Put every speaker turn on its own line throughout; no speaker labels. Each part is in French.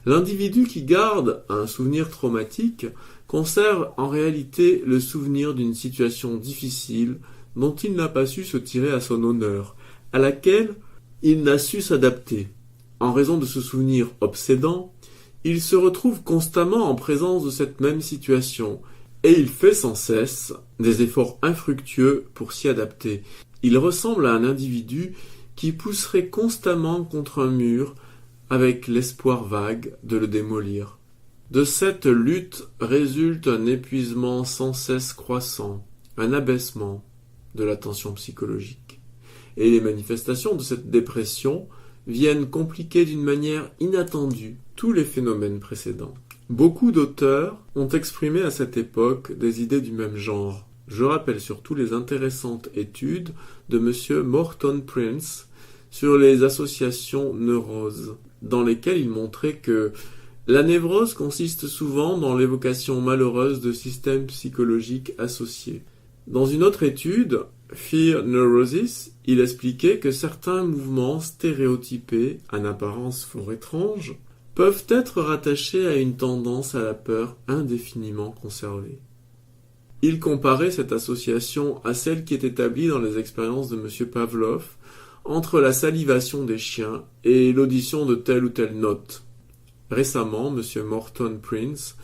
L'individu qui garde un souvenir traumatique conserve en réalité le souvenir d'une situation difficile dont il n'a pas su se tirer à son honneur, à laquelle il n'a su s'adapter. En raison de ce souvenir obsédant, il se retrouve constamment en présence de cette même situation, et il fait sans cesse des efforts infructueux pour s'y adapter. Il ressemble à un individu qui pousserait constamment contre un mur avec l'espoir vague de le démolir. De cette lutte résulte un épuisement sans cesse croissant, un abaissement de la tension psychologique. Et les manifestations de cette dépression viennent compliquer d'une manière inattendue tous les phénomènes précédents. Beaucoup d'auteurs ont exprimé à cette époque des idées du même genre. Je rappelle surtout les intéressantes études de M. Morton Prince sur les associations neuroses, dans lesquelles il montrait que la névrose consiste souvent dans l'évocation malheureuse de systèmes psychologiques associés. Dans une autre étude, Fear Neurosis, il expliquait que certains mouvements stéréotypés, en apparence fort étranges, peuvent être rattachés à une tendance à la peur indéfiniment conservée. Il comparait cette association à celle qui est établie dans les expériences de M. Pavlov entre la salivation des chiens et l'audition de telle ou telle note. Récemment, M. Morton Prince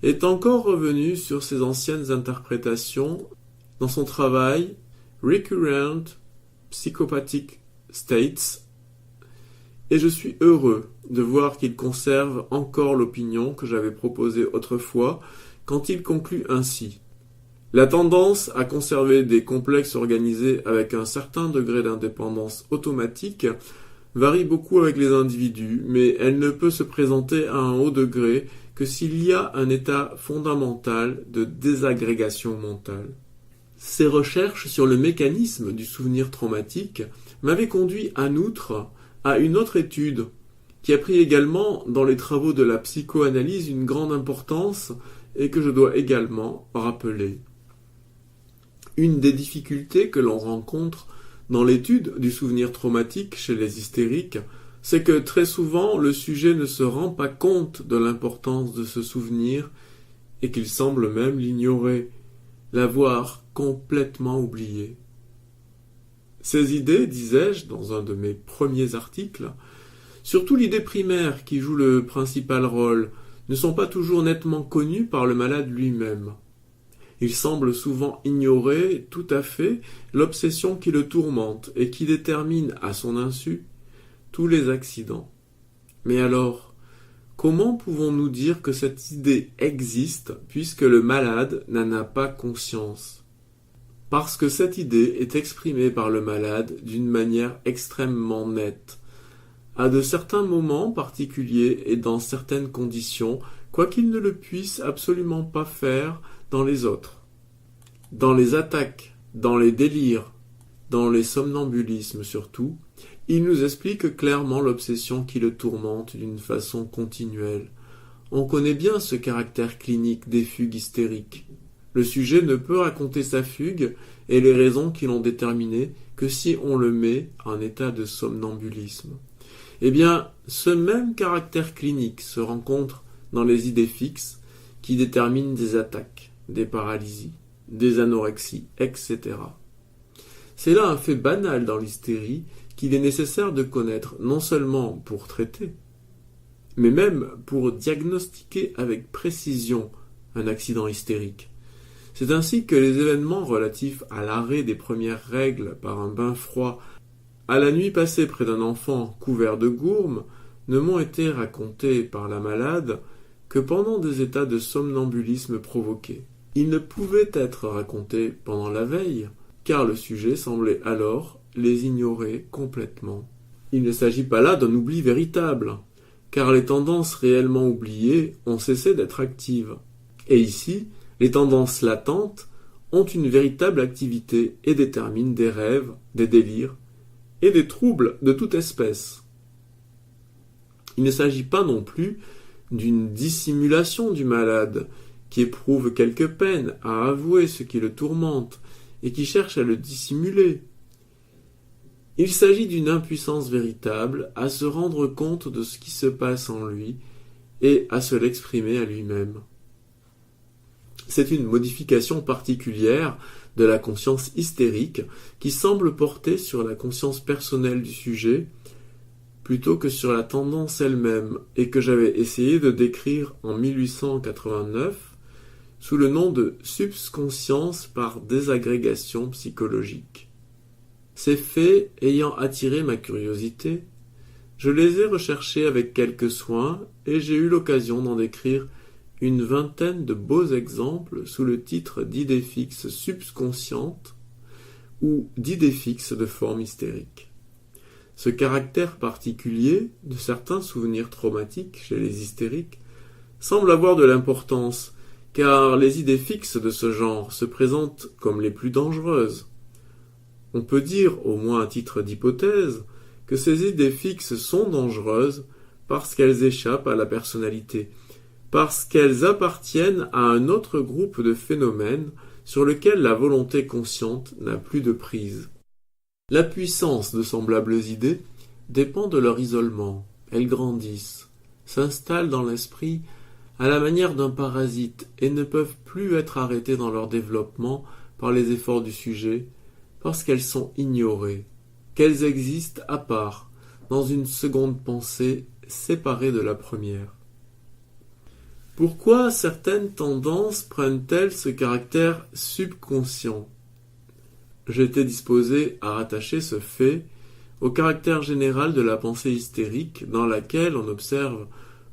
est encore revenu sur ces anciennes interprétations dans son travail Recurrent Psychopathic States, et je suis heureux de voir qu'il conserve encore l'opinion que j'avais proposée autrefois quand il conclut ainsi. La tendance à conserver des complexes organisés avec un certain degré d'indépendance automatique varie beaucoup avec les individus, mais elle ne peut se présenter à un haut degré que s'il y a un état fondamental de désagrégation mentale. Ces recherches sur le mécanisme du souvenir traumatique m'avaient conduit en outre à une autre étude qui a pris également dans les travaux de la psychoanalyse une grande importance et que je dois également rappeler. Une des difficultés que l'on rencontre dans l'étude du souvenir traumatique chez les hystériques, c'est que très souvent le sujet ne se rend pas compte de l'importance de ce souvenir et qu'il semble même l'ignorer, l'avoir complètement oublié. Ces idées, disais-je dans un de mes premiers articles, surtout l'idée primaire qui joue le principal rôle, ne sont pas toujours nettement connues par le malade lui-même. Il semble souvent ignorer tout à fait l'obsession qui le tourmente et qui détermine, à son insu, tous les accidents. Mais alors, comment pouvons-nous dire que cette idée existe puisque le malade n'en a pas conscience ? Parce que cette idée est exprimée par le malade d'une manière extrêmement nette, à de certains moments particuliers et dans certaines conditions, quoiqu'il ne le puisse absolument pas faire dans les autres. Dans les attaques, dans les délires, dans les somnambulismes surtout, il nous explique clairement l'obsession qui le tourmente d'une façon continuelle. On connaît bien ce caractère clinique des fugues hystériques. Le sujet ne peut raconter sa fugue et les raisons qui l'ont déterminé que si on le met en état de somnambulisme. Eh bien, ce même caractère clinique se rencontre dans les idées fixes qui déterminent des attaques, des paralysies, des anorexies, etc. C'est là un fait banal dans l'hystérie qu'il est nécessaire de connaître non seulement pour traiter, mais même pour diagnostiquer avec précision un accident hystérique. C'est ainsi que les événements relatifs à l'arrêt des premières règles par un bain froid, à la nuit passée près d'un enfant couvert de gourmes, ne m'ont été racontés par la malade que pendant des états de somnambulisme provoqués. Ils ne pouvaient être racontés pendant la veille, car le sujet semblait alors les ignorer complètement. Il ne s'agit pas là d'un oubli véritable, car les tendances réellement oubliées ont cessé d'être actives. Et ici, les tendances latentes ont une véritable activité et déterminent des rêves, des délires et des troubles de toute espèce. Il ne s'agit pas non plus d'une dissimulation du malade, qui éprouve quelque peine à avouer ce qui le tourmente et qui cherche à le dissimuler. Il s'agit d'une impuissance véritable à se rendre compte de ce qui se passe en lui et à se l'exprimer à lui-même. C'est une modification particulière de la conscience hystérique qui semble porter sur la conscience personnelle du sujet plutôt que sur la tendance elle-même et que j'avais essayé de décrire en 1889 sous le nom de subconscience par désagrégation psychologique. Ces faits ayant attiré ma curiosité, je les ai recherchés avec quelques soin et j'ai eu l'occasion d'en décrire une vingtaine de beaux exemples sous le titre d'idées fixes subconscientes ou d'idées fixes de forme hystérique. Ce caractère particulier de certains souvenirs traumatiques chez les hystériques semble avoir de l'importance, car les idées fixes de ce genre se présentent comme les plus dangereuses. On peut dire, au moins à titre d'hypothèse, que ces idées fixes sont dangereuses parce qu'elles échappent à la personnalité, parce qu'elles appartiennent à un autre groupe de phénomènes sur lequel la volonté consciente n'a plus de prise. La puissance de semblables idées dépend de leur isolement. Elles grandissent, s'installent dans l'esprit à la manière d'un parasite et ne peuvent plus être arrêtées dans leur développement par les efforts du sujet parce qu'elles sont ignorées, qu'elles existent à part, dans une seconde pensée séparée de la première. Pourquoi certaines tendances prennent-elles ce caractère subconscient ? J'étais disposé à rattacher ce fait au caractère général de la pensée hystérique dans laquelle on observe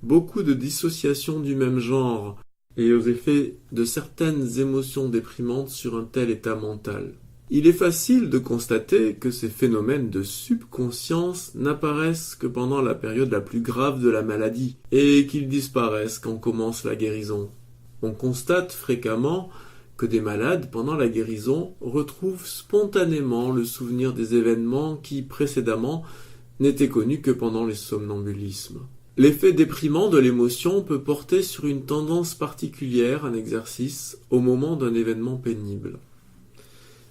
beaucoup de dissociations du même genre et aux effets de certaines émotions déprimantes sur un tel état mental. Il est facile de constater que ces phénomènes de subconscience n'apparaissent que pendant la période la plus grave de la maladie et qu'ils disparaissent quand commence la guérison. On constate fréquemment que des malades, pendant la guérison, retrouvent spontanément le souvenir des événements qui, précédemment, n'étaient connus que pendant les somnambulismes. L'effet déprimant de l'émotion peut porter sur une tendance particulière en exercice au moment d'un événement pénible.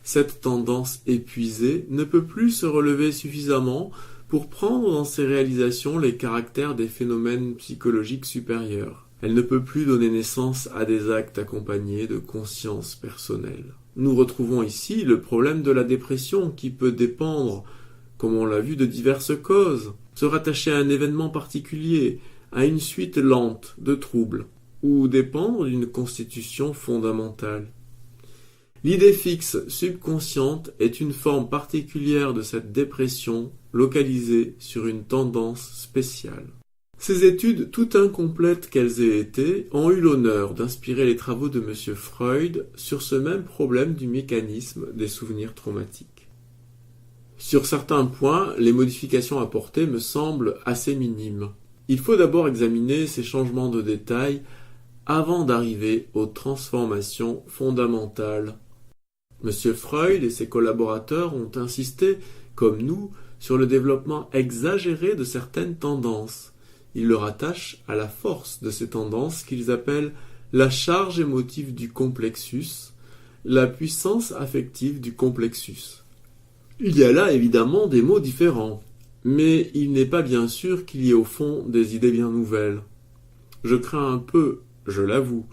Cette tendance épuisée ne peut plus se relever suffisamment pour prendre dans ses réalisations les caractères des phénomènes psychologiques supérieurs. Elle ne peut plus donner naissance à des actes accompagnés de conscience personnelle. Nous retrouvons ici le problème de la dépression qui peut dépendre, comme on l'a vu, de diverses causes, se rattacher à un événement particulier, à une suite lente de troubles, ou dépendre d'une constitution fondamentale. L'idée fixe subconsciente est une forme particulière de cette dépression localisée sur une tendance spéciale. Ces études, tout incomplètes qu'elles aient été, ont eu l'honneur d'inspirer les travaux de M. Freud sur ce même problème du mécanisme des souvenirs traumatiques. Sur certains points, les modifications apportées me semblent assez minimes. Il faut d'abord examiner ces changements de détail avant d'arriver aux transformations fondamentales. M. Freud et ses collaborateurs ont insisté, comme nous, sur le développement exagéré de certaines tendances. Ils le rattachent à la force de ces tendances qu'ils appellent la charge émotive du complexus, la puissance affective du complexus. Il y a là évidemment des mots différents, mais il n'est pas bien sûr qu'il y ait au fond des idées bien nouvelles. Je crains un peu, je l'avoue,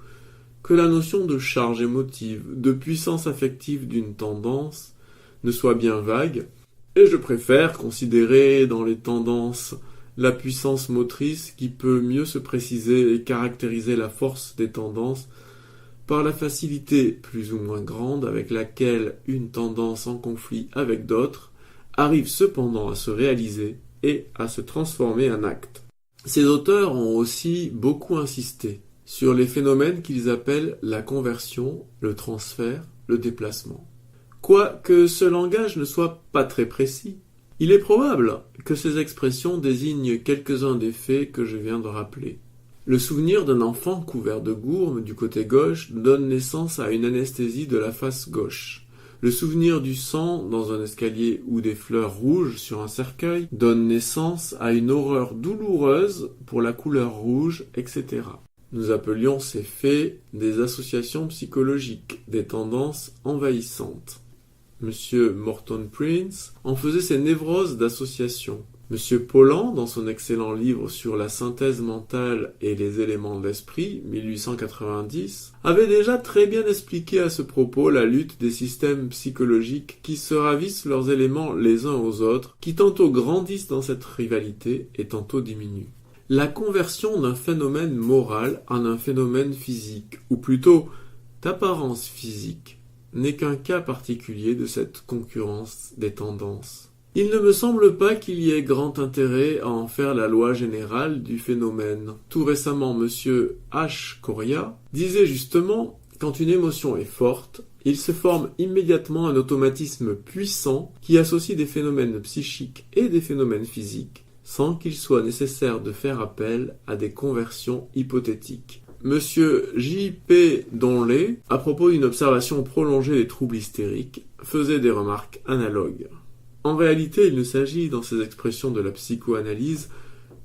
que la notion de charge émotive, de puissance affective d'une tendance ne soit bien vague, et je préfère considérer dans les tendances la puissance motrice qui peut mieux se préciser et caractériser la force des tendances par la facilité plus ou moins grande avec laquelle une tendance en conflit avec d'autres arrive cependant à se réaliser et à se transformer en acte. Ces auteurs ont aussi beaucoup insisté sur les phénomènes qu'ils appellent la conversion, le transfert, le déplacement. Quoique ce langage ne soit pas très précis, il est probable que ces expressions désignent quelques-uns des faits que je viens de rappeler. Le souvenir d'un enfant couvert de gourmes du côté gauche donne naissance à une anesthésie de la face gauche. Le souvenir du sang dans un escalier ou des fleurs rouges sur un cercueil donne naissance à une horreur douloureuse pour la couleur rouge, etc. Nous appelions ces faits des associations psychologiques, des tendances envahissantes. M. Morton Prince en faisait ses névroses d'association. M. Paulan, dans son excellent livre sur la synthèse mentale et les éléments de l'esprit, 1890, avait déjà très bien expliqué à ce propos la lutte des systèmes psychologiques qui se ravissent leurs éléments les uns aux autres, qui tantôt grandissent dans cette rivalité et tantôt diminuent. La conversion d'un phénomène moral en un phénomène physique, ou plutôt d'apparence physique, n'est qu'un cas particulier de cette concurrence des tendances. Il ne me semble pas qu'il y ait grand intérêt à en faire la loi générale du phénomène. Tout récemment, M. H. Coria disait justement, quand une émotion est forte, il se forme immédiatement un automatisme puissant qui associe des phénomènes psychiques et des phénomènes physiques, sans qu'il soit nécessaire de faire appel à des conversions hypothétiques. M. J. P. Donley, à propos d'une observation prolongée des troubles hystériques, faisait des remarques analogues. En réalité, il ne s'agit, dans ces expressions de la psychoanalyse,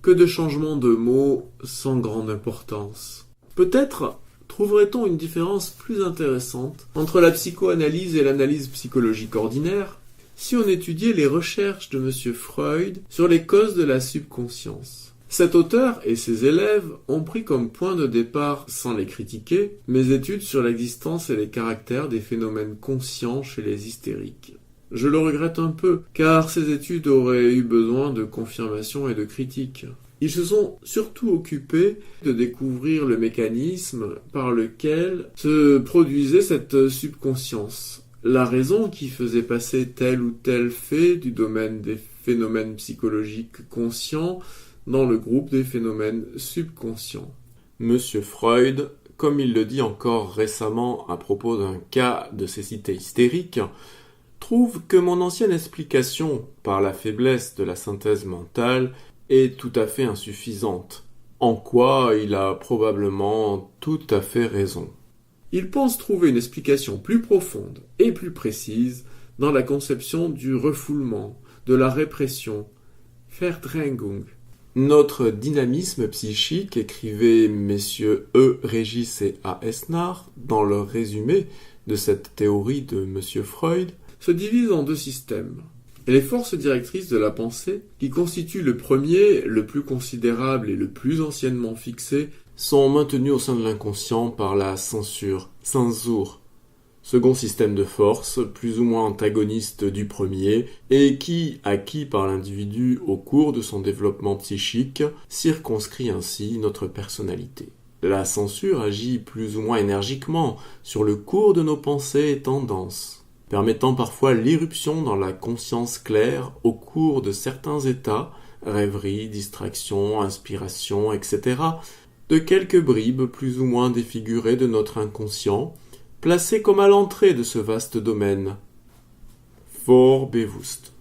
que de changements de mots sans grande importance. Peut-être trouverait-on une différence plus intéressante entre la psychoanalyse et l'analyse psychologique ordinaire si on étudiait les recherches de M. Freud sur les causes de la subconscience. Cet auteur et ses élèves ont pris comme point de départ, sans les critiquer, mes études sur l'existence et les caractères des phénomènes conscients chez les hystériques. Je le regrette un peu, car ces études auraient eu besoin de confirmation et de critique. Ils se sont surtout occupés de découvrir le mécanisme par lequel se produisait cette subconscience, la raison qui faisait passer tel ou tel fait du domaine des phénomènes psychologiques conscients dans le groupe des phénomènes subconscients. M. Freud, comme il le dit encore récemment à propos d'un cas de cécité hystérique, trouve que mon ancienne explication par la faiblesse de la synthèse mentale est tout à fait insuffisante, en quoi il a probablement tout à fait raison. Il pense trouver une explication plus profonde et plus précise dans la conception du refoulement, de la répression, Verdrängung. Notre dynamisme psychique, écrivaient messieurs E. Régis et A. Esnard dans leur résumé de cette théorie de M. Freud, se divise en deux systèmes. Les forces directrices de la pensée, qui constituent le premier, le plus considérable et le plus anciennement fixé, sont maintenues au sein de l'inconscient par la censure, second système de forces, plus ou moins antagoniste du premier, et qui, acquis par l'individu au cours de son développement psychique, circonscrit ainsi notre personnalité. La censure agit plus ou moins énergiquement sur le cours de nos pensées et tendances, permettant parfois l'irruption dans la conscience claire au cours de certains états, rêverie, distraction, inspiration, etc., de quelques bribes plus ou moins défigurées de notre inconscient, placées comme à l'entrée de ce vaste domaine. Vorbewusst.